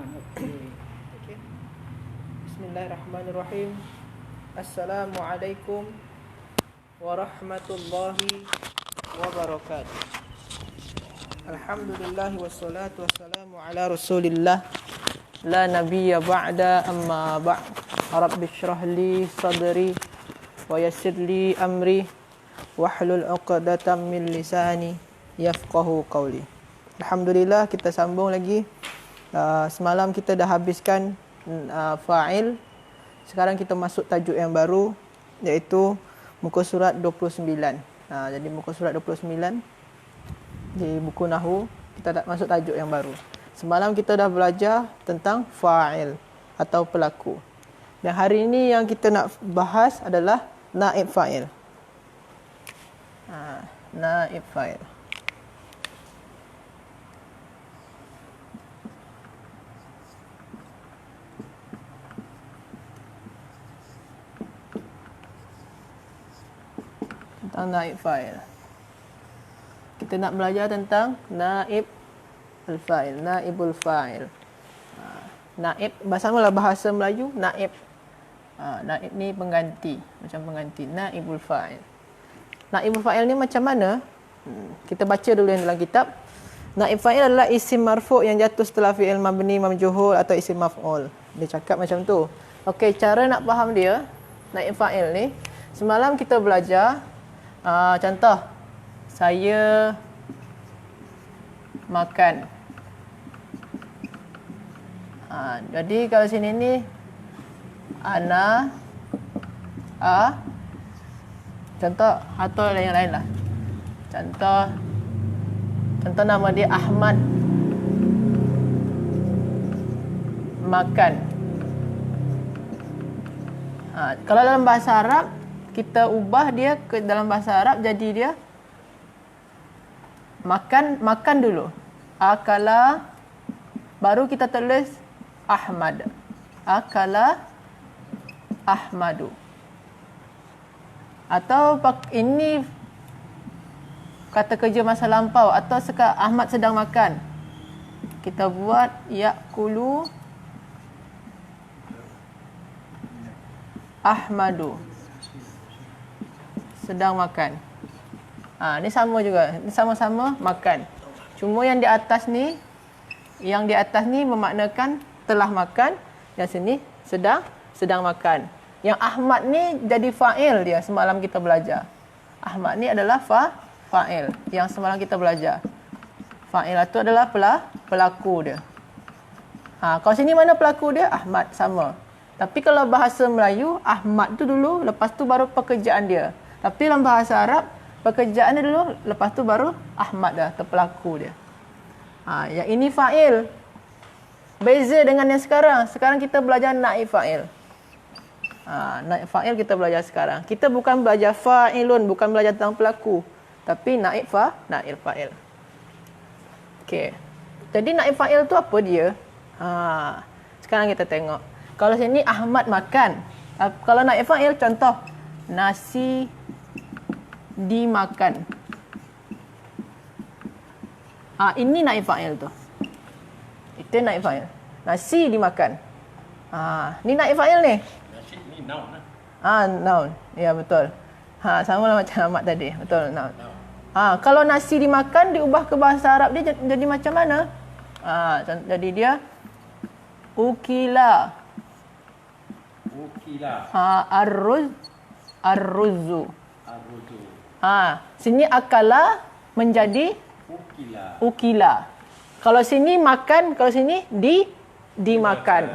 Okay. Bismillahirrahmanirrahim. Assalamualaikum warahmatullahi wabarakatuh. Alhamdulillah wassalatu wassalamu ala Rasulillah la nabiyya ba'da amma ba'd. Rabbi shrah li sadri wa yassir li amri wahlul 'uqdatam min lisani yafqahu qawli. Alhamdulillah, kita sambung lagi. Semalam kita dah habiskan fa'il. Sekarang kita masuk tajuk yang baru, iaitu muka surat 29. Jadi muka surat 29 di buku Nahwu, kita dah masuk tajuk yang baru. Semalam kita dah belajar tentang fa'il atau pelaku. Dan hari ini yang kita nak bahas adalah naib fa'il. Naib fa'il. Tentang naib fa'il. Kita nak belajar tentang naib al-fa'il, naibul fa'il. Naib, bersamalah bahasa Melayu, naib. Naib ni pengganti, macam pengganti. Naibul fa'il. Naibul fa'il ni macam mana? Kita baca dulu yang dalam kitab. Naib fa'il adalah isim marfu' yang jatuh setelah fi'il mabni mamjuhul atau isim maf'ul. Dia cakap macam tu. Okey, cara nak faham dia, naib fa'il ni, semalam kita belajar contoh, saya makan. Jadi kalau sini ni ana contoh atau yang lain lah. Contoh nama dia Ahmad makan. Kalau dalam bahasa Arab kita ubah dia ke dalam bahasa Arab, jadi dia makan dulu. Akala, baru kita tulis Ahmad. Akala Ahmadu. Atau ini kata kerja masa lampau, atau Ahmad sedang makan. Kita buat yakulu Ahmadu. Sedang makan. Ni sama juga. Ni sama-sama makan. Cuma yang di atas ni memaknakan telah makan, yang sini sedang makan. Yang Ahmad ni jadi fa'il dia, semalam kita belajar. Ahmad ni adalah fa'il yang semalam kita belajar. Fa'il itu adalah pelaku dia. Kalau sini mana pelaku dia? Ahmad, sama. Tapi kalau bahasa Melayu, Ahmad tu dulu, lepas tu baru pekerjaan dia. Tapi dalam bahasa Arab, pekerjaan dia dulu, lepas tu baru Ahmad dah, pelaku dia. Yang ini fa'il. Beza dengan yang sekarang. Sekarang kita belajar naib fa'il. Naib fa'il kita belajar sekarang. Kita bukan belajar fa'ilun, bukan belajar tentang pelaku. Tapi naib fa'il. Okey. Jadi naib fa'il tu apa dia? Sekarang kita tengok. Kalau sini Ahmad makan. Kalau naib fa'il, contoh, nasi dimakan. Ini naib fa'il tu. Itu naib fa'il. Nasi dimakan. Ni naib fa'il ni. Nasi ni noun lah. Noun. Ya, betul. Sama lah macam Ahmad tadi. Betul, noun. Kalau nasi dimakan diubah ke bahasa Arab dia jadi macam mana? Jadi dia ukila. Arruzu. Sini akala menjadi ukila. Kalau sini makan, kalau sini dimakan.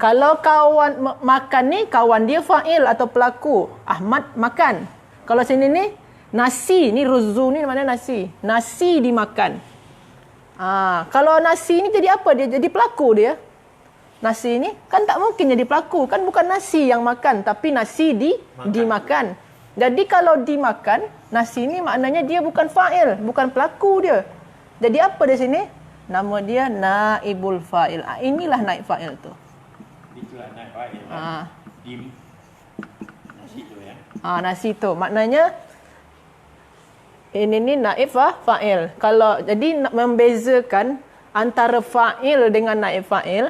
Kalau kawan makan ni, kawan dia fa'il atau pelaku. Ahmad makan. Kalau sini ni nasi, ni ruzu ni mana nasi? Nasi dimakan. Kalau nasi ni jadi apa dia? Jadi pelaku dia. Nasi ni kan tak mungkin jadi pelaku. Kan bukan nasi yang makan, tapi nasi dimakan. Jadi kalau dimakan, nasi ni maknanya dia bukan fa'il, bukan pelaku dia. Jadi apa di sini? Nama dia naibul fa'il. Inilah naib fa'il tu. Itulah naib fa'il. Nasi tu ya. Nasi tu. Maknanya ini ni naib fa'il. Kalau jadi membezakan antara fa'il dengan naib fa'il.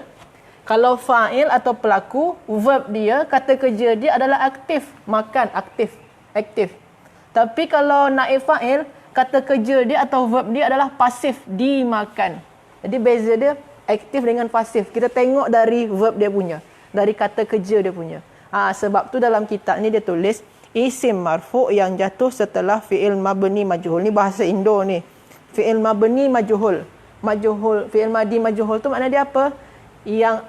Kalau fa'il atau pelaku, verb dia, kata kerja dia adalah aktif. Makan, aktif. Tapi kalau naib fa'il, kata kerja dia atau verb dia adalah pasif, dimakan. Jadi beza dia aktif dengan pasif. Kita tengok dari verb dia punya, dari kata kerja dia punya. Sebab tu dalam kitab ni dia tulis isim marfu' yang jatuh setelah fi'il mabni majhul. Ni bahasa Indo ni. Fi'il mabni majhul. Fi'il madi majhul tu makna dia apa? Yang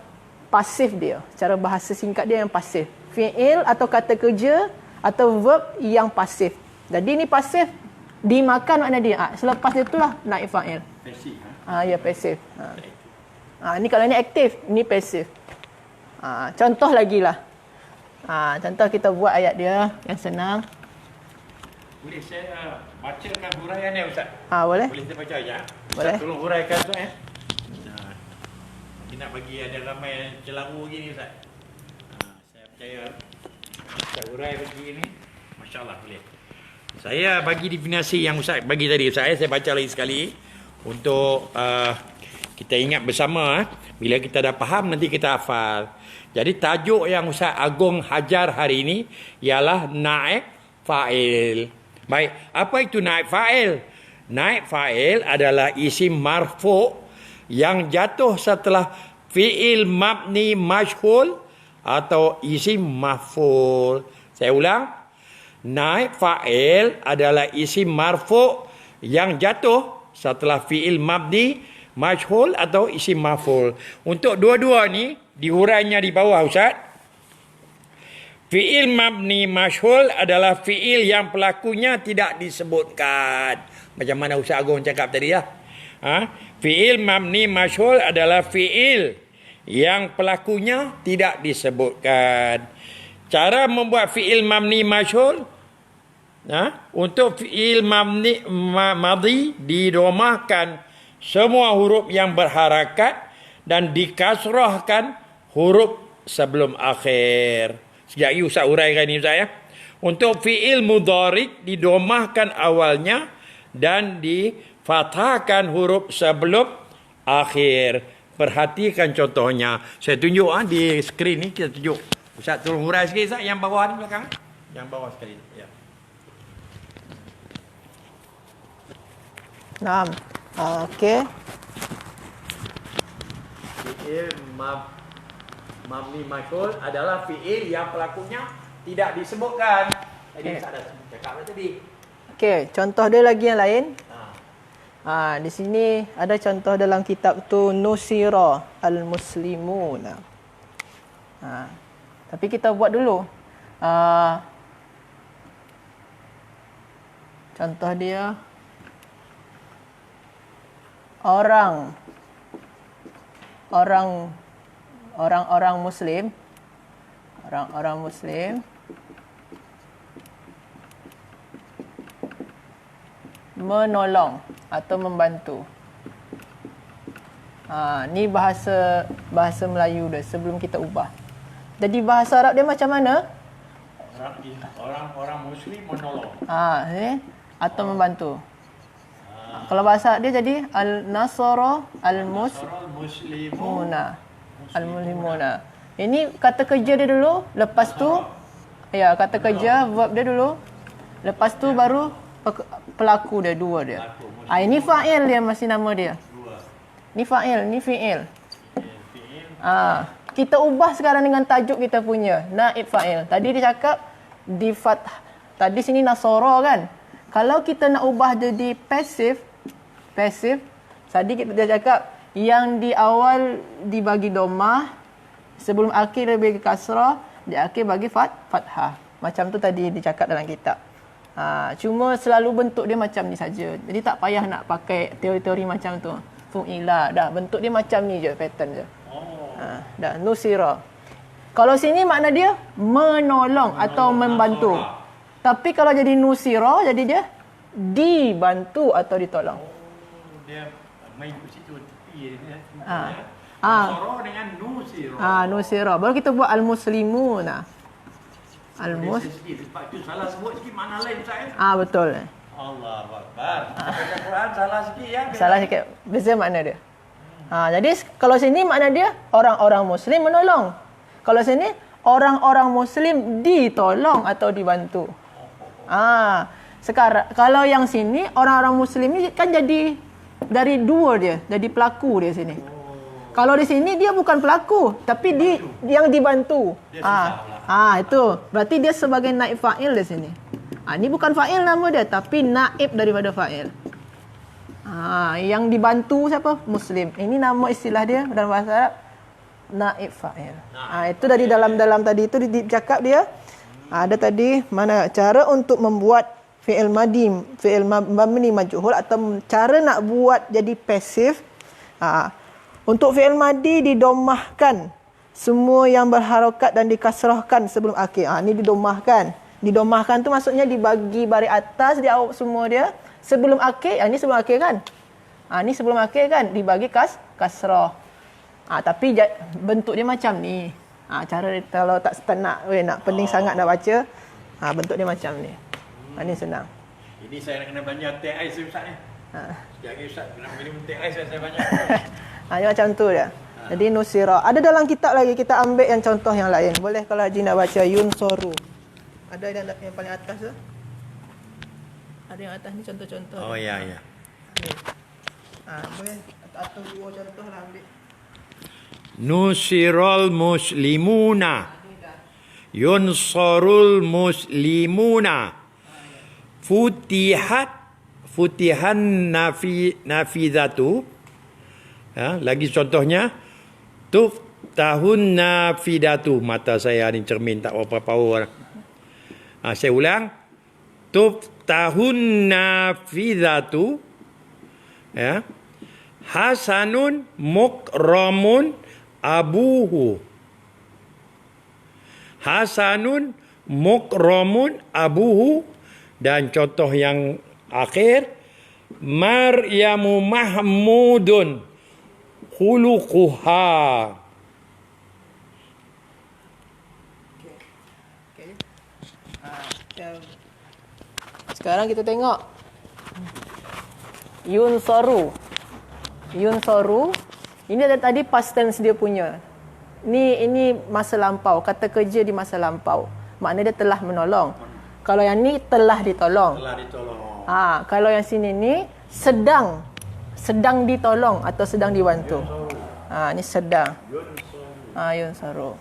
pasif dia. Cara bahasa singkat dia yang pasif. Fi'il atau kata kerja atau verb yang pasif. Jadi ni pasif, dimakan makna dia. Selepas itulah naib fa'il. Pasif. Ya pasif. Ni kalau ni aktif, ni pasif. Contoh lagi lah. Contoh kita buat ayat dia yang senang. Boleh saya bacakan huraian ni Ustaz? Boleh? Boleh saya baca aja? Boleh. Ustaz tolong huraikan Ustaz ya. Kita nak bagi ada ramai yang celaru gini Ustaz. Saya percaya Ustaz hurai bagi ni. Masya Allah boleh. Saya bagi definisi yang Ustaz bagi tadi Ustaz. Saya baca lagi sekali. Untuk kita ingat bersama. Bila kita dah faham nanti kita hafal. Jadi tajuk yang Ustaz Agong hajar hari ini ialah naib fa'il. Baik, apa itu naib fa'il? Naib fa'il adalah isim marfu' yang jatuh setelah fi'il mabni majhul atau isim maf'ul. Saya ulang. Naib fa'il adalah isim marfu' yang jatuh setelah fi'il mabni majhul atau isim maf'ul. Untuk dua-dua ni dihurainya di bawah Ustaz. Fi'il mabni majhul adalah fi'il yang pelakunya tidak disebutkan. Macam mana Ustaz Agong cakap tadi ya. Fi'il mabni majhul adalah fi'il yang pelakunya tidak disebutkan. Cara membuat fi'il mabni majhul, untuk fi'il mabni madhi didomahkan semua huruf yang berharakat dan dikasrahkan huruf sebelum akhir. Sekejap lagi Ustaz uraikan ni Ustaz ya. Untuk fi'il mudhari' didomahkan awalnya dan difathahkan huruf sebelum akhir. Perhatikan contohnya. Saya tunjuk di skrin ni kita tunjuk. Ustaz tolong hurai sikit Ustaz yang bawah ni belakang. Yang bawah sekali ya. Naam. Okey. Fi'il mabni majhul adalah fi'il yang pelakunya tidak disebutkan. Tadi Ustaz dah cakap tadi. Okey, contoh dia lagi yang lain. Di sini ada contoh dalam kitab tu Nusira al-Muslimun. Tapi kita buat dulu. Contoh dia orang-orang Muslim menolong atau membantu. Ni bahasa Melayu dia sebelum kita ubah. Jadi bahasa Arab dia macam mana? Orang Muslim menolong. Atau membantu. Kalau bahasa dia jadi al-nasara al-muslimuna. Ini kata kerja dia dulu, lepas tu kata kerja verb dia dulu. Lepas tu baru pelaku dia dua dia. Ini fa'il dia masih nama dia. Ni fa'il, ni fi'il. Kita ubah sekarang dengan tajuk kita punya naib fa'il. Tadi dia cakap di fathah. Tadi sini nasara kan? Kalau kita nak ubah jadi pasif, tadi dia cakap yang di awal dibagi domah, sebelum akhir dia bagi kasrah, di akhir bagi fathah. Macam tu tadi dicakap dalam kitab. Cuma selalu bentuk dia macam ni saja. Jadi tak payah nak pakai teori-teori macam tu. Fu'ila, dah bentuk dia macam ni je, pattern je. Dah nusira. Kalau sini makna dia menolong atau membantu. Tapi kalau jadi nusira, jadi dia dibantu atau ditolong. Dia main ke situ tepi dia. Nusira dengan nusira. Nusira. Baru kita buat al-muslimun. Sebab tu salah sebut sikit makna lain Ustaz. Betul. Allahu Akbar. Baca Quran salah sikit ya. Salah sikit. Beza makna dia. Jadi kalau sini makna dia orang-orang Muslim menolong. Kalau sini orang-orang Muslim ditolong atau dibantu. Sekarang kalau yang sini orang-orang Muslim ni kan jadi dari dua dia, jadi pelaku dia sini. Kalau di sini dia bukan pelaku, tapi yang dibantu. Itu berarti dia sebagai naib fa'il di sini. Ini bukan fa'il nama dia, tapi naib daripada fa'il. Yang dibantu siapa? Muslim. Ini nama istilah dia dalam bahasa Arab, naib fa'il. Itu dari dalam tadi itu dicakap dia. Ada tadi mana cara untuk membuat fi'il madi, fi'il mabni majhul, atau cara nak buat jadi pasif. Untuk fi'il madi didomahkan semua yang berharakat dan dikasrahkan sebelum akhir. Ini didomahkan. Didomahkan tu maksudnya dibagi baris atas dia semua dia sebelum akhir. Ini sebelum akhir kan? Ini sebelum akhir kan dibagi kasrah. Tapi bentuk dia macam ni. Cara kalau tak nak pening sangat nak baca, bentuk dia macam ni. Ini senang. Ini saya nak kena belanja teh ais Ustaz ni. Sekejap lagi Ustaz nak minum teh ais saya banyak. Dia macam tu dia. Jadi nusira. Ada dalam kitab lagi, kita ambil yang contoh yang lain. Boleh kalau Haji nak baca yunsoru. Ada yang paling atas tu. Ada yang atas ni contoh-contoh. Oh ya. Boleh atau dua contoh lah ambil. Nusirul muslimuna. Yunsarul muslimuna. Futihan nafidatu. Lagi contohnya. Tuftahun nafidatu. Mata saya ni cermin tak berapa power. Saya ulang. Tuftahun nafidatu. Hasanun mukramun abuhu. Hasanun mukramun abuhu. Dan contoh yang akhir, Maryamu mahmudun khuluquha. Sekarang kita tengok yunsoru. Ini ada tadi past tense dia punya. Ini masa lampau, kata kerja di masa lampau. Maknanya dia telah menolong. Kalau yang ni telah ditolong. Kalau yang sini ni sedang ditolong atau sedang dibantu. Ni sedang. Yunsoru.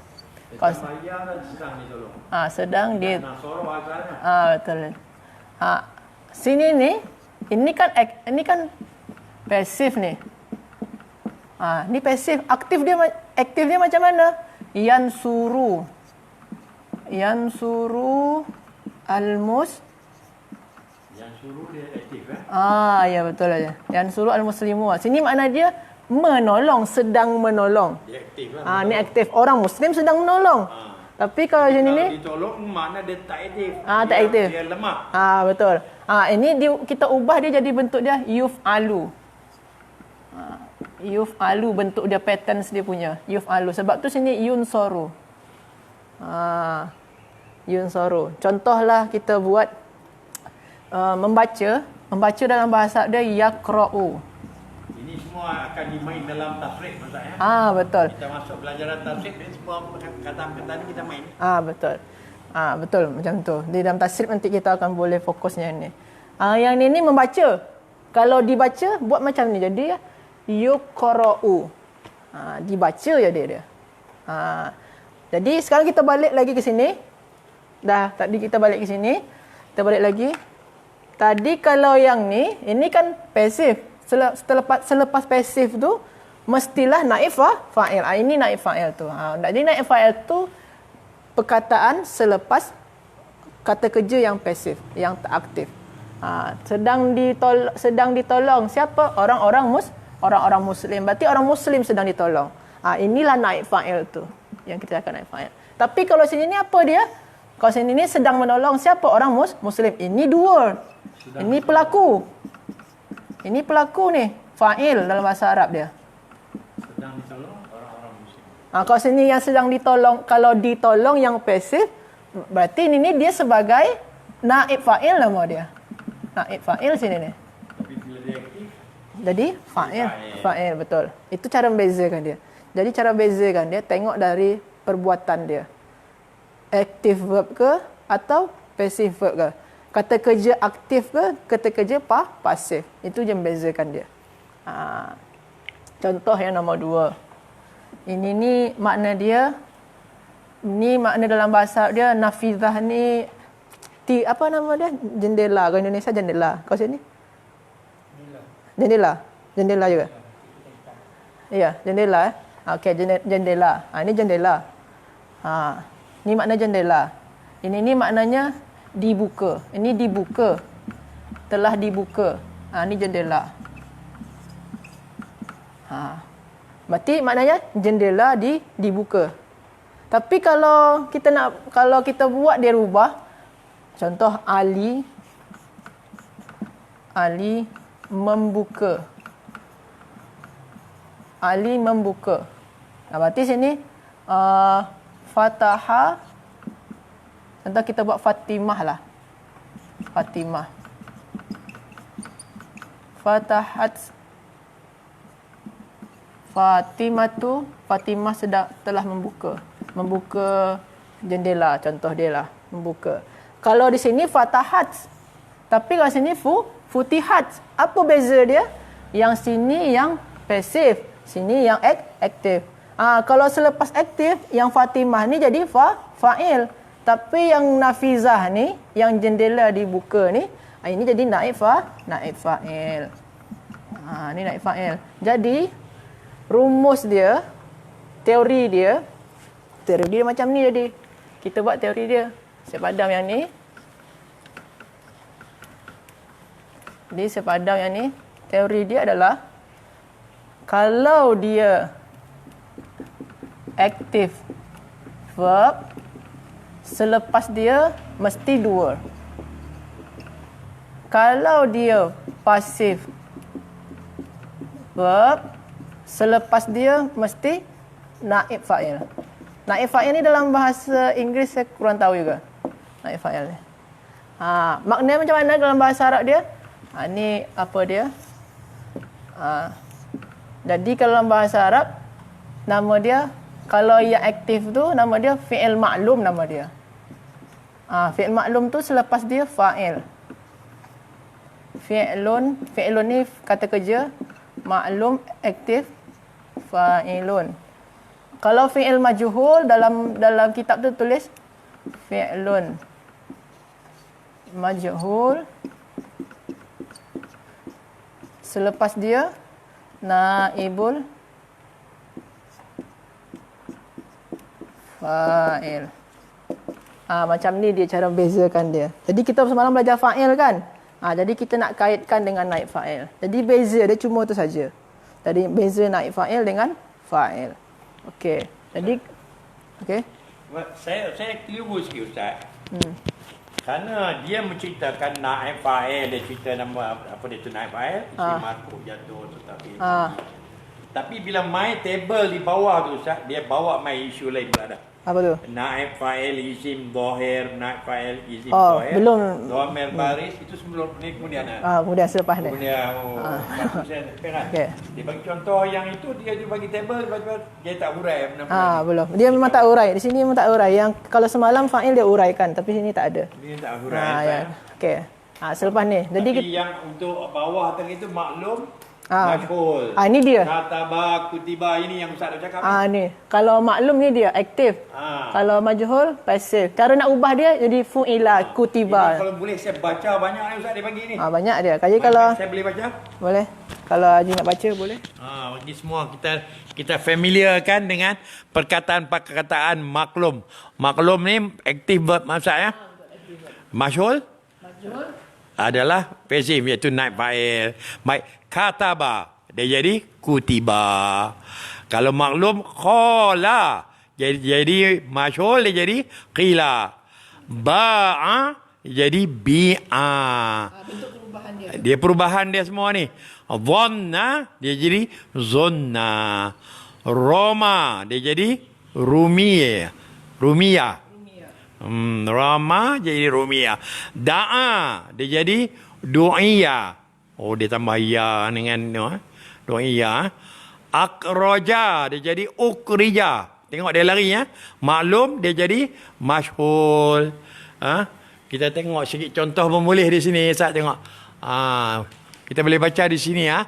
Sedang di. Betul. Sini ni ini kan pasif ni. Ni pasif. Aktif dia macam mana? Yansuru Yansuru dia aktif ya betul aja. Yansuru al-muslimu. Sini makna dia menolong, sedang menolong. Dia aktif ni aktif. Orang Muslim sedang menolong. Tapi kalau sini ni ditolong makna dia tak aktif. Tak aktif. Dia lemah. Betul. Ini kita ubah dia jadi bentuk dia yuf'alu. Yuf'alu bentuk dia, patterns dia punya. Yuf'alu. Sebab tu sini yunsoru. Yunsoru. Contohlah kita buat membaca dalam bahasa dia yaqra'u. Ini semua akan dimain dalam tasrif Ustaz ya. Betul. Kita masuk pelajaran tasrif ni semua kata-kata ni kita main. Betul. Betul macam tu. Di dalam tasrif nanti kita akan boleh fokusnya ni. Yang ni membaca. Kalau dibaca buat macam ni, jadi yuqra'u. Dibaca je dia. Jadi sekarang kita balik lagi ke sini. Tadi kita balik ke sini. Kita balik lagi. Tadi kalau yang ni, ini kan pasif. Selepas pasif tu mestilah naib fa'il. Ini naib fa'il tu. Jadi naib fa'il tu perkataan selepas kata kerja yang pasif, yang tak aktif. Sedang ditolong siapa? Orang-orang Muslim. Berarti orang Muslim sedang ditolong. Inilah naib fa'il tu yang kita akan naib fa'il. Tapi kalau sini ni apa dia? Kalau sini ni sedang menolong siapa? Orang Muslim. Ini dua. Ini pelaku. Ini pelaku ni. Fa'il dalam bahasa Arab dia. Sedang ditolong orang-orang Muslim. Kalau sini yang sedang ditolong, kalau ditolong yang pasif, berarti ini dia sebagai naib fa'il nama dia. Naib fa'il sini ni. Tapi bila dia aktif, jadi fa'il. Fa'il, betul. Itu cara membezakan dia. Jadi cara bezakan dia tengok dari perbuatan dia. Active verb ke atau passive verb ke. Kata kerja aktif ke, kata kerja pasif. Itu je membezakan dia. Contoh yang nombor 2. Ini ni makna dia, ni makna dalam bahasa dia, nafizah ni, apa nama dia? Jendela. Kalau Indonesia jendela. Kau sini? Jendela. Jendela juga. Ya, jendela. Okey, jendela. Ini jendela. Ni makna jendela. Ini maknanya dibuka. Ini dibuka. Telah dibuka. Ni jendela. Berarti maknanya jendela dibuka. Tapi kalau kita buat dia rubah, contoh Ali membuka. Ali membuka. Berarti sini Fataha. Contoh kita buat Fatimah lah. Fatimah. Fatahat. Fatimah telah membuka. Membuka jendela, contoh dia lah. Membuka. Kalau di sini Fatahat. Tapi kalau sini Futihat. Apa beza dia? Yang sini yang pasif. Sini yang aktif. Kalau selepas aktif, yang Fatimah ni jadi fa'il. Tapi yang Nafizah ni, yang jendela dibuka ni, ini jadi naib fa'il. Ni naib fa'il. Jadi, rumus dia, teori dia macam ni jadi. Kita buat teori dia. Saya padam yang ni. Jadi, saya padam yang ni. Teori dia adalah, kalau dia active verb, selepas dia mesti 2. Kalau dia pasif verb, selepas dia mesti naib fa'il. Naib fa'il ni dalam bahasa Inggeris saya kurang tahu juga. Naib fa'il ni. Maknanya macam mana dalam bahasa Arab dia? Ni apa dia? Jadi kalau dalam bahasa Arab, nama dia, kalau yang aktif tu, nama dia fi'il maklum nama dia. Fi'il maklum tu selepas dia fa'il. Fi'ilun ni kata kerja, maklum aktif, fa'ilun. Kalau fi'il majhul dalam kitab tu tulis fi'ilun majhul, selepas dia naibul fa'il. Macam ni dia cara bezakan dia. Jadi kita semalam belajar fa'il kan? Jadi kita nak kaitkan dengan naib fa'il. Jadi beza dia cuma tu saja. Jadi beza naib fa'il dengan fa'il. Okey. Jadi okey. Saya keliru sikit Ustaz. Kerana dia menceritakan naib fa'il, dia cerita nama apa dia tu naib fa'il, isim marfu jatuh tetapi. Tapi bila main table di bawah tu Ustaz, dia bawa main isu lain pula dah. Apa tu? Naib fa'il isim dhahir, naib fa'il isim dhahir. Belum. Dhamir baris itu sebelum ni kemudian. Kemudian selepas ni. Kemudian kan. Okey. Dia bagi contoh yang itu, dia bagi table, dia tak urai benda-benda. Belum. Dia memang tak urai. Di sini memang tak urai. Yang kalau semalam fa'il dia uraikan, tapi sini tak ada. Dia tak urai. Ya. Okey. Selepas ni. Jadi tapi yang untuk bawah tadi itu maklum, majhul. Ini dia. Kataba, kutiba, ini yang Ustaz dah cakap. Ni. Kalau maklum ni dia aktif. Kalau majhul pasif. Cara nak ubah dia jadi fu'ila, kutiba. Ini kalau boleh saya baca banyak ni Ustaz dia bagi ni. Banyak dia. Jadi kalau saya boleh baca? Boleh. Kalau Haji nak baca boleh. Bagi semua kita familiar kan dengan perkataan maklum. Maklum ni aktif verb maksud ya. Majhul adalah pasif iaitu naib fa'il. Baik, kataba dia jadi kutiba. Kalau maklum qala jadi majhul dia jadi qila. Ba'a jadi bi'a. Bentuk perubahan dia. Dia perubahan dia semua ni. Dhanna dia jadi zonna. Roma dia jadi rumiyah. Rama jadi rumiyah. Da'a dia jadi du'iyah. Oh, dia tambah ya dengan dua ya. Akhraja dia jadi ukrija. Tengok dia lari ya. Maklum dia jadi masyhul. Kita tengok sikit contoh pun boleh di sini. Ustaz tengok. Kita boleh baca di sini ya.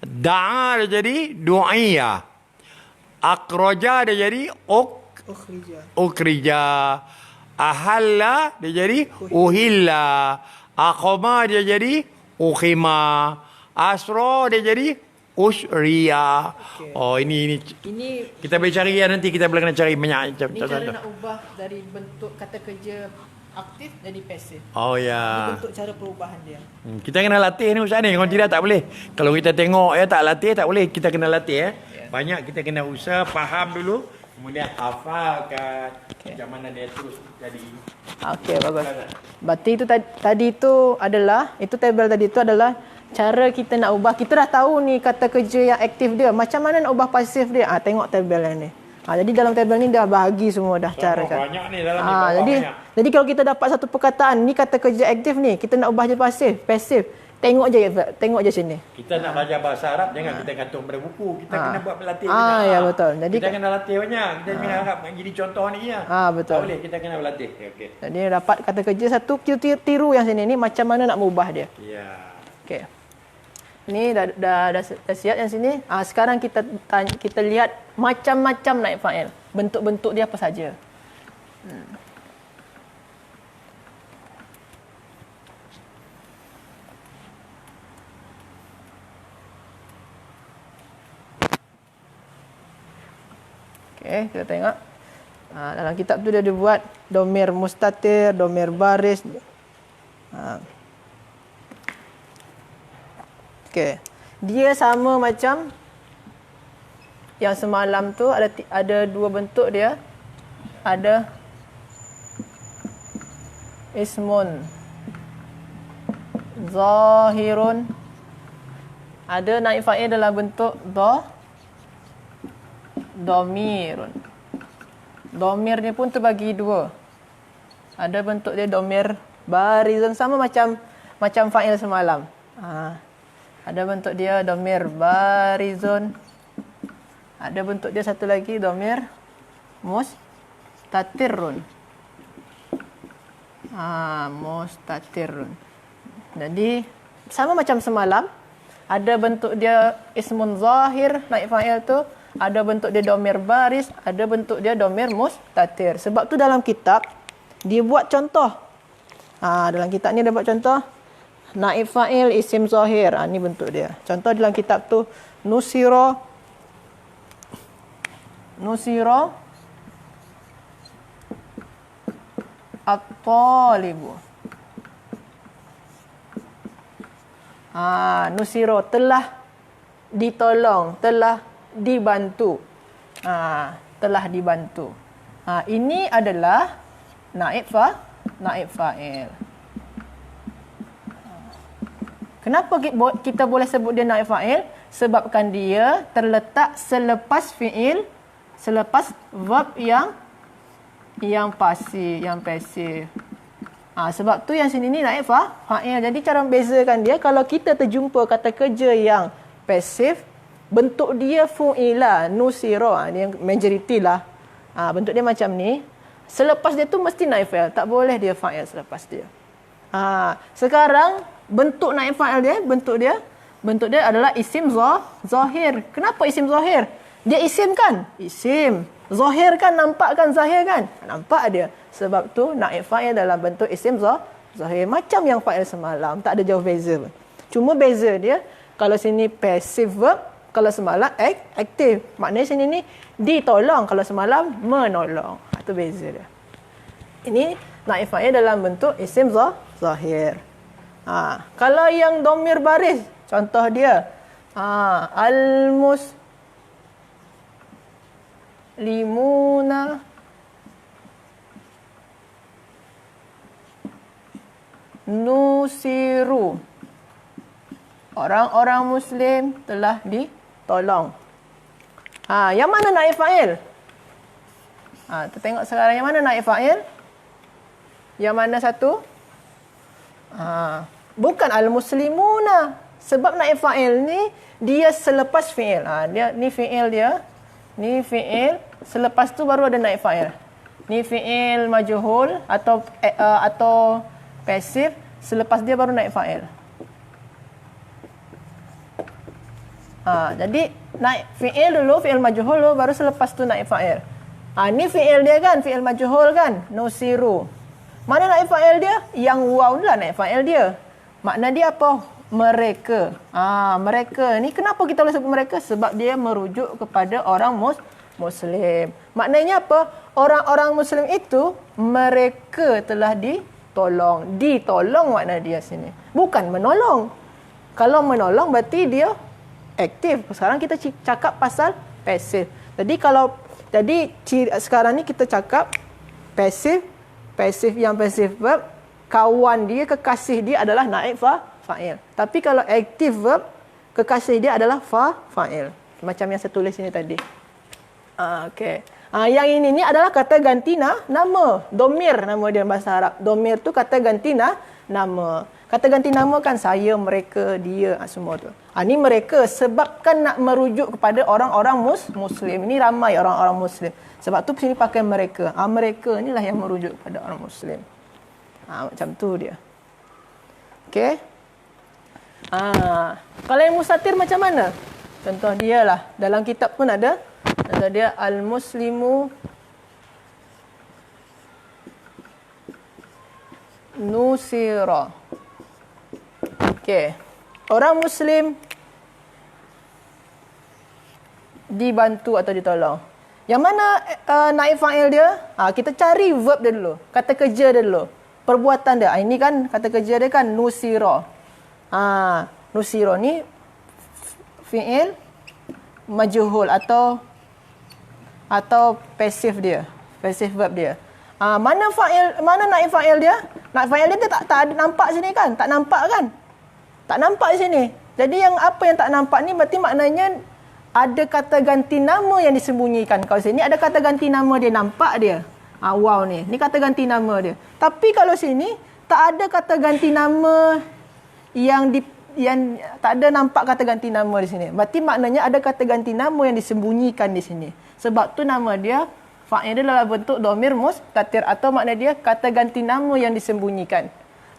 Da'a dia jadi du'iya. Akhraja dia jadi ukrija. Ahalla dia jadi uhilla. Aqama dia jadi ukhima. Asra dia jadi usriya. Okey. Oh, ini Ini kita boleh cari ya, nanti kita boleh kena cari banyak Ini cara contoh. nak ubah dari bentuk kata kerja aktif jadi pasif. Oh Ini ya. bentuk cara perubahan dia. Kita kena latih ni Ustaz ni. Kalau tidak tak boleh. Kalau kita tengok ya tak latih tak boleh. Kita kena latih ya. Banyak kita kena usaha faham dulu, kemudian hafalkan macam mana dia terus jadi. Okey, bagus. Berarti itu tadi itu adalah, itu tabel tadi itu adalah cara kita nak ubah. Kita dah tahu ni kata kerja yang aktif dia. Macam mana nak ubah pasif dia? Tengok tabel yang ni. Jadi dalam tabel ni dah bahagi semua dah cara kan. Banyak ni dalam ni. Bawah jadi banyak. jadi kalau kita dapat satu perkataan ni kata kerja aktif ni, kita nak ubah je pasif. Tengok je sini. Kita nak belajar bahasa Arab, jangan kita gantung pada buku. Kita kena buat melatih. Ya betul. Jadi kita kena latih banyak. Kita jangan harap nak jadi contoh ni ya. betul. Tak boleh, kita kena berlatih. Okey. Jadi dapat kata kerja satu, kita tiru yang sini ni macam mana nak mengubah dia. Ya. Okey. Ni dah siap yang sini. Sekarang kita lihat macam-macam naib fa'il. Bentuk-bentuk dia apa saja. Okey, kita tengok. Dalam kitab tu dia buat domir mustatir, domir baris. Okey. Dia sama macam yang semalam tu, ada dua bentuk dia. Ada ismun zahirun. Ada naib fa'il dalam bentuk domirun. Domir ni pun terbagi dua. Ada bentuk dia domir barizun, sama macam fa'il semalam. Ada bentuk dia domir barizun. Ada bentuk dia satu lagi domir mustatirun. Mustatirun. Jadi sama macam semalam. Ada bentuk dia ismun zahir, naib fa'il tu. Ada bentuk dia domir baris, ada bentuk dia domir mustatir. Sebab tu dalam kitab dia buat contoh. Dalam kitab ni dia buat contoh naib fa'il isim zahir. Ni bentuk dia. Contoh dalam kitab tu nusiro at-talibu. Nusiro telah ditolong, telah dibantu. Telah dibantu. Ini adalah naib fa'il. Kenapa kita boleh sebut dia naib fa'il? Sebabkan dia terletak selepas fi'il, selepas verb yang pasif. Sebab tu yang sini ni naib fa'il. Jadi cara membezakan dia, kalau kita terjumpa kata kerja yang pasif, bentuk dia fu'ila, nusira, dia majority lah. Bentuk dia macam ni. Selepas dia tu mesti naib fa'il. Tak boleh dia fa'il selepas dia. Sekarang bentuk naib fa'il dia, bentuk dia adalah isim zahir. Kenapa isim zahir? Dia isim kan? Isim. Zahir kan, nampak kan zahir kan? Nampak dia. Sebab tu naib fa'il dalam bentuk isim zahir. Macam yang fa'il semalam, tak ada jauh beza pun. Cuma beza dia, kalau sini passive verb, kalau semalam aktif. Maknanya sini ni ditolong, kalau semalam menolong. Itu beza dia. Ini naib fa'il dalam bentuk isim zahir. Kalau yang domir baris, contoh dia al-muslimuna nusiru. Orang-orang Muslim telah ditolong. Yang mana naib fa'il? Kita tengok sekarang yang mana naib fa'il? Yang mana satu? Bukan al-muslimuna. Sebab naib fa'il ni dia selepas fi'il. Dia ni fi'il dia. Ni fi'il, selepas tu baru ada naib fa'il. Ni fi'il majhul atau pasif, selepas dia baru naib fa'il. Jadi naib fi'il dulu, fi'il majhul dulu, baru selepas tu naib fa'il. Ni fi'il dia kan, fi'il majhul kan, nusiru. Mana naib fa'il dia? Yang waw lah naib fa'il dia. Makna dia apa? Mereka. Mereka ni kenapa kita boleh sebut mereka? Sebab dia merujuk kepada orang Muslim. Maknanya apa? Orang-orang Muslim itu mereka telah ditolong. Ditolong makna dia sini. Bukan menolong. Kalau menolong berarti dia aktif. Sekarang kita cakap pasal pasif. Jadi sekarang ni kita cakap pasif yang pasif verb, kawan dia, kekasih dia adalah naib fa'il. Tapi kalau active verb, kekasih dia adalah fa'il. Macam yang saya tulis ini tadi. Okey. Yang ini adalah kata ganti nama. Domir nama dia bahasa Arab. Domir tu kata ganti nama. Kata ganti nama kan saya, mereka, dia, semua tu. Ni mereka sebab kan nak merujuk kepada orang-orang Muslim. Ini ramai orang-orang Muslim. Sebab tu sini pakai mereka. Mereka inilah yang merujuk kepada orang Muslim. Macam tu dia. Okey. Kalau yang mustatir macam mana? Contoh dia lah. Dalam kitab pun ada. Contoh dia al-muslimu nusira. Okey. Orang Muslim dibantu atau ditolong. Yang mana naib fa'il dia? Kita cari verb dia dulu. Kata kerja dia dulu. Perbuatan dia. Ini kan kata kerja dia kan nusira. Nusira ni fi'il majhul atau pasif dia. Pasif verb dia. Mana naib fa'il dia? Naib fa'il dia tak ada nampak sini kan? Tak nampak kan? Tak nampak di sini. Jadi apa yang tak nampak ni berarti maknanya ada kata ganti nama yang disembunyikan. Kalau sini ada kata ganti nama dia, nampak dia. Wow ni. Ni kata ganti nama dia. Tapi kalau sini tak ada kata ganti nama yang tak ada nampak kata ganti nama di sini. Berarti maknanya ada kata ganti nama yang disembunyikan di sini. Sebab tu nama dia fa'il dia dalam bentuk dhamir mustatir atau makna dia kata ganti nama yang disembunyikan.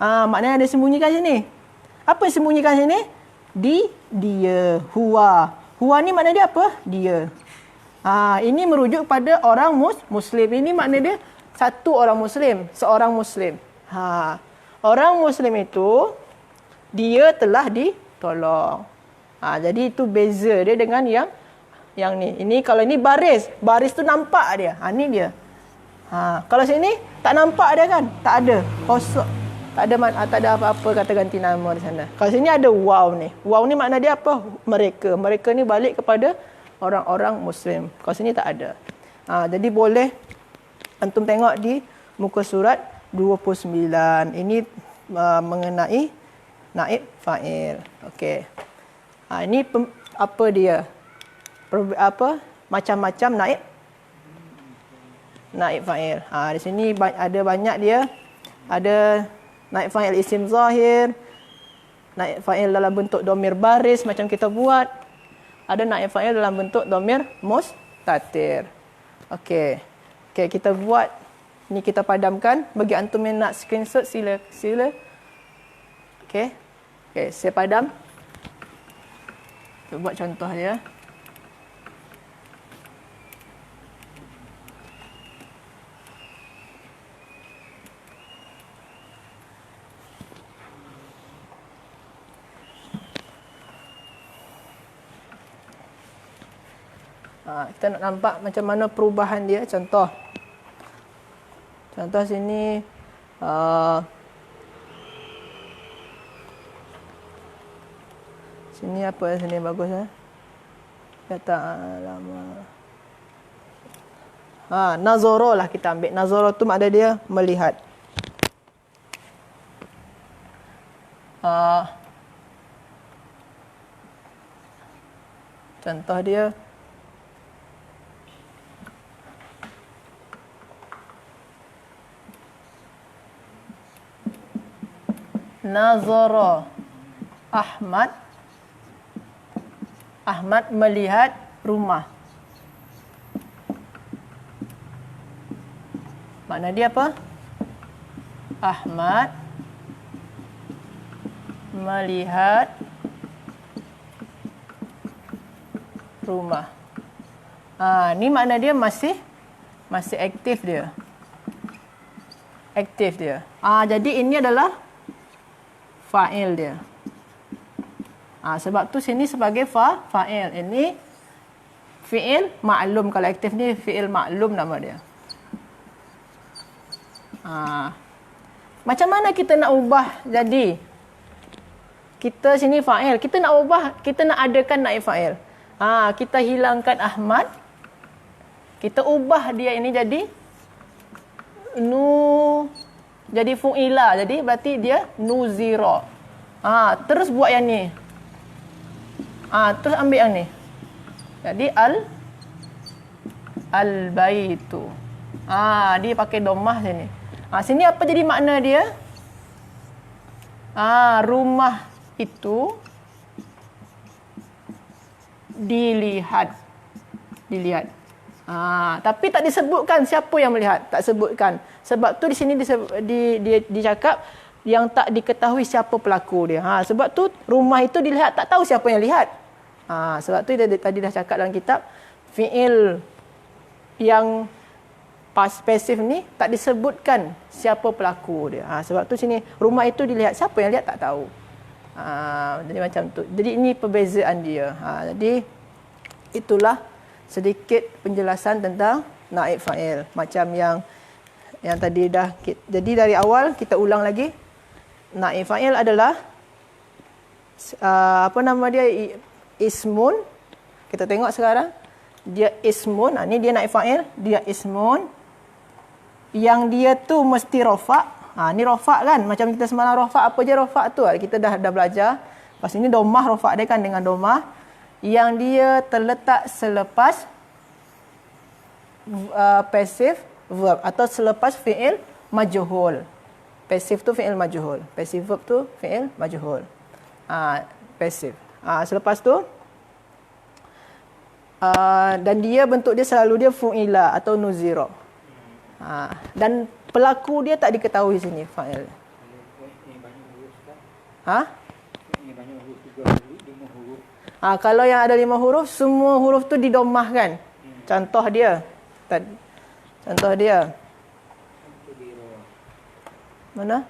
Maknanya ada disembunyikan sini. Apa yang disembunyikan sini? Dia, huwa. Huwa ni makna dia apa? Dia. Ini merujuk pada orang Muslim. Ini makna dia satu orang Muslim, seorang Muslim. Orang Muslim itu dia telah ditolong. Jadi itu beza dia dengan yang ni. Ini kalau ini baris tu nampak dia. Ni dia. Kalau sini tak nampak dia kan? Tak ada. Kosong. Tak ada apa-apa kata ganti nama di sana. Kalau sini ada waw ni. Waw ni makna dia apa? Mereka. Mereka ni balik kepada orang-orang Muslim. Kalau sini tak ada. Jadi boleh antum tengok di muka surat 29. Ini mengenai naib fa'il. Okey. Ini apa dia? Macam-macam naib fa'il. Di sini ada banyak dia. Ada naib fa'il isim zahir, naib fa'il dalam bentuk dhamir baris macam kita buat. Ada naib fa'il dalam bentuk dhamir mustatir. Okey. Kita buat. Ni kita padamkan. Bagi antum yang nak screenshot sila. Okey, saya padam. Kita buat contoh dia. Kita nak nampak macam mana perubahan dia. Contoh sini sini apa sini bagus kata lama. Nazara lah kita ambil. Nazara tu makna dia melihat. Contoh dia Nazara Ahmad Ahmad melihat rumah. Makna dia apa? Ahmad melihat rumah. Ni makna dia masih aktif dia. Aktif dia. Jadi ini adalah fa'il dia. Sebab tu sini sebagai fa'il. Ini fi'il maklum. Kalau aktif ni fi'il maklum nama dia. Macam mana kita nak ubah jadi? Kita sini fa'il. Kita nak ubah, kita nak adakan naib fa'il. Kita hilangkan Ahmad. Kita ubah dia ini jadi jadi fu'ila. Jadi berarti dia nuzira. Terus buat yang ni. Terus ambil yang ni. Jadi al-baitu. Dia pakai domah sini. Sini apa jadi makna dia? Rumah itu dilihat. Tapi tak disebutkan siapa yang melihat. Tak sebutkan. Sebab tu di sini dicakap yang tak diketahui siapa pelaku dia. Sebab tu rumah itu dilihat, tak tahu siapa yang lihat. Sebab tu tadi dah cakap dalam kitab, fi'il yang pasif ni tak disebutkan siapa pelaku dia. Sebab tu sini rumah itu dilihat, siapa yang lihat tak tahu. Jadi macam tu. Jadi ini perbezaan dia. Jadi itulah sedikit penjelasan tentang naib fa'il. Macam yang tadi dah. Jadi dari awal kita ulang lagi. Naib fa'il adalah apa nama dia? Ismun. Kita tengok sekarang. Dia ismun. Ni dia naib fa'il. Dia ismun. Yang dia tu mesti rofa'. Ni rofa' kan. Macam kita semalam rofa'. Apa je rofa' tu? Kita dah belajar. Lepas ini domah, rofa' dia kan dengan domah. Yang dia terletak selepas passive verb. Atau selepas fi'il majhul. Passive tu fi'il majhul. Passive verb tu fi'il majhul. Passive. Selepas tu. Dan dia bentuk dia selalu dia fu'ila atau nuzira. Dan pelaku dia tak diketahui sini fa'il. Kalau yang ada 5 huruf, semua huruf tu didomahkan. Contoh dia. Mana?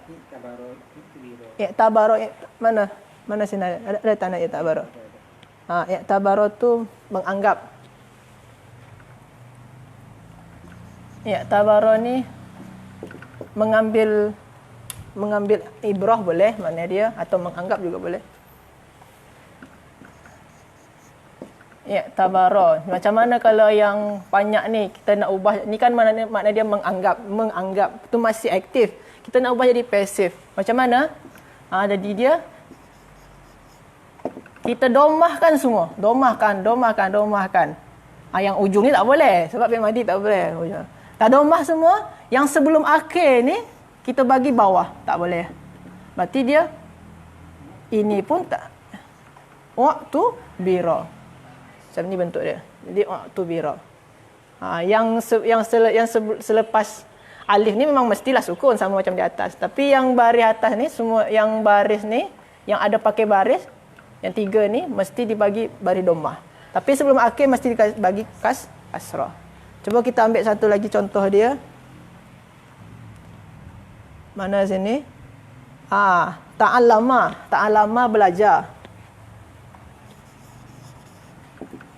I'tabaro. Mana sini ada tanda i'tabaro. I'tabaro tu menganggap. I'tabaro ni mengambil ibrah boleh makna dia, atau menganggap juga boleh. I'tabaro. Macam mana kalau yang banyak ni kita nak ubah, ni kan makna dia menganggap tu masih aktif. Kita nak ubah jadi pasif. Macam mana? Jadi dia kita domahkan semua. Domahkan. Yang ujung ni tak boleh. Sebab fi'il madhi tak boleh. Tak domah semua. Yang sebelum akhir ni, kita bagi bawah. Tak boleh. Berarti dia, ini pun tak. Waktu bira. Macam ni bentuk dia. Jadi waktu bira. Yang selepas alif ni memang mestilah sukun sama macam di atas. Tapi yang baris atas ni, semua yang baris ni, yang ada pakai baris, yang 3 ni, mesti dibagi baris domah. Tapi sebelum akhir, mesti dibagi kasrah. Cuba kita ambil satu lagi contoh dia. Mana sini? Ta'allama belajar.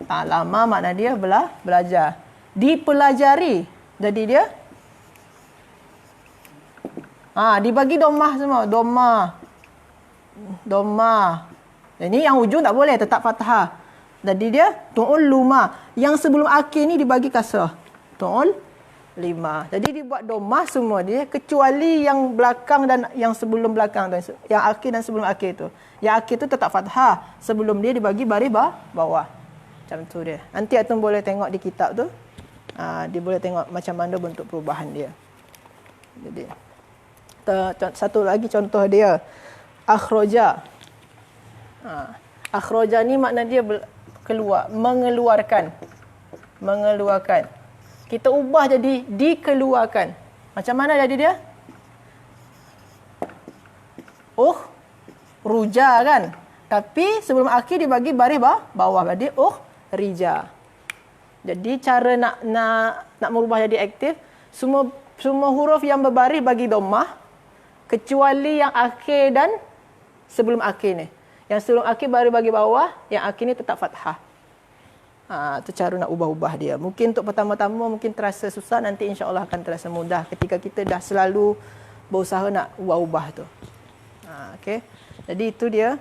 Ta'allama makna dia belajar. Dipelajari. Jadi dia dibagi domah semua. Domah. Ini yang hujung tak boleh, tetap fathah. Jadi dia tu'ul luma. Yang sebelum akhir ni dibagi kasrah. Tu'ul lima. Jadi dibuat domah semua dia, kecuali yang belakang dan yang sebelum belakang tu. Yang akhir dan sebelum akhir tu. Yang akhir tu tetap fathah. Sebelum dia dibagi baris bawah. Macam tu dia. Nanti Atum boleh tengok di kitab tu. Dia boleh tengok macam mana bentuk perubahan dia. Jadi satu lagi contoh dia. Akhroja. Akhroja ni makna dia mengeluarkan. Kita ubah jadi dikeluarkan. Macam mana jadi dia? Ruja kan? Tapi sebelum akhir dibagi baris bawah. Jadi rija. Jadi cara nak merubah jadi aktif, semua huruf yang berbaris bagi dhammah kecuali yang akhir dan sebelum akhir ni. Yang sebelum akhir baru bagi bawah, yang akhir ni tetap fathah. Itu cara nak ubah-ubah dia. Mungkin untuk pertama-tama mungkin terasa susah, nanti insya-Allah akan terasa mudah ketika kita dah selalu berusaha nak ubah-ubah tu. Okey. Jadi itu dia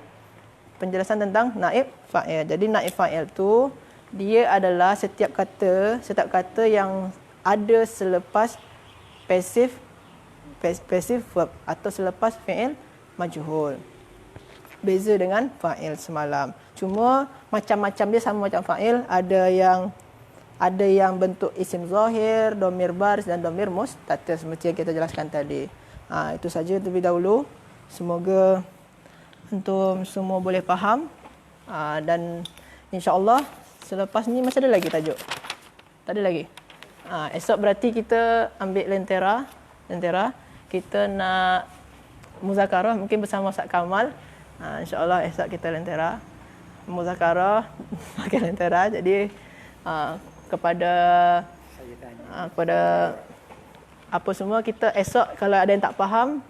penjelasan tentang naib fa'il. Jadi naib fa'il tu dia adalah setiap kata yang ada selepas passive verb atau selepas fi'il majhul. Beza dengan fa'il semalam. Cuma macam-macam dia sama macam fa'il, ada yang bentuk isim zahir, dhamir baris dan dhamir mustatir seperti yang kita jelaskan tadi. Itu saja terlebih dahulu. Semoga antum semua boleh faham dan insya-Allah selepas ni masih ada lagi tajuk. Tak ada lagi. Esok berarti kita ambil lentera. Kita nak muzakarah mungkin bersama Ustaz Kamal. InsyaAllah esok kita lentera. Muzakarah pakai lentera. Jadi kepada apa semua, kita esok kalau ada yang tak faham,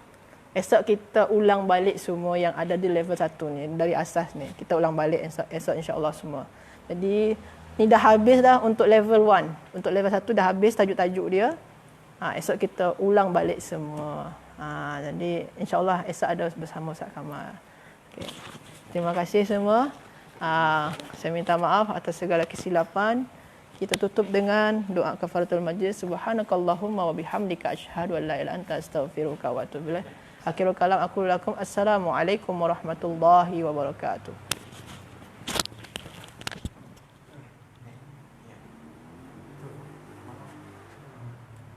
esok kita ulang balik semua yang ada di level 1 ni, dari asas ni. Kita ulang balik esok insya-Allah semua. Jadi ni dah habis dah untuk level 1. Untuk level 1 dah habis tajuk-tajuk dia. Esok kita ulang balik semua. Jadi insya-Allah esok ada bersama Ustaz Kamal. Okay. Terima kasih semua. Saya minta maaf atas segala kesilapan. Kita tutup dengan doa kafaratul majlis. Subhanakallahumma wa bihamdika asyhadu an la ilaha illa anta astaghfiruka wa atubu ilaik. Akhirul kalam aku lakum. Assalamualaikum warahmatullahi wabarakatuh.